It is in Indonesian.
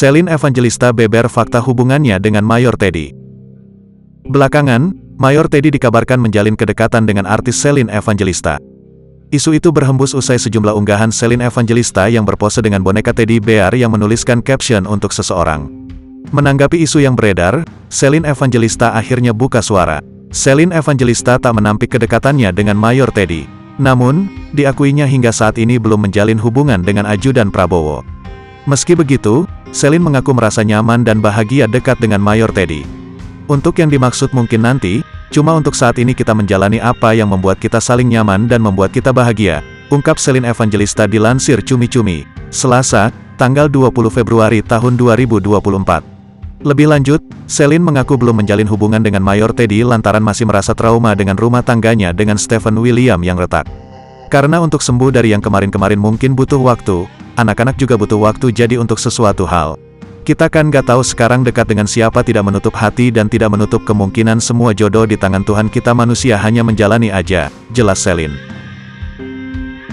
Celine Evangelista beber fakta hubungannya dengan Mayor Teddy. Belakangan, Mayor Teddy dikabarkan menjalin kedekatan dengan artis Celine Evangelista. Isu itu berhembus usai sejumlah unggahan Celine Evangelista yang berpose dengan boneka teddy bear yang menuliskan caption untuk seseorang. Menanggapi isu yang beredar, Celine Evangelista akhirnya buka suara. Celine Evangelista tak menampik kedekatannya dengan Mayor Teddy. Namun, diakuinya hingga saat ini belum menjalin hubungan dengan ajudan Prabowo. Meski begitu, Celine mengaku merasa nyaman dan bahagia dekat dengan Mayor Teddy. Untuk yang dimaksud mungkin nanti, cuma untuk saat ini kita menjalani apa yang membuat kita saling nyaman dan membuat kita bahagia, ungkap Celine Evangelista dilansir Cumi-Cumi, Selasa, tanggal 20 Februari tahun 2024. Lebih lanjut, Celine mengaku belum menjalin hubungan dengan Mayor Teddy lantaran masih merasa trauma dengan rumah tangganya dengan Stephen William yang retak. Karena untuk sembuh dari yang kemarin-kemarin mungkin butuh waktu, anak-anak juga butuh waktu jadi untuk sesuatu hal. Kita kan gak tahu sekarang dekat dengan siapa, tidak menutup hati dan tidak menutup kemungkinan semua jodoh di tangan Tuhan, kita manusia hanya menjalani aja, jelas Celine.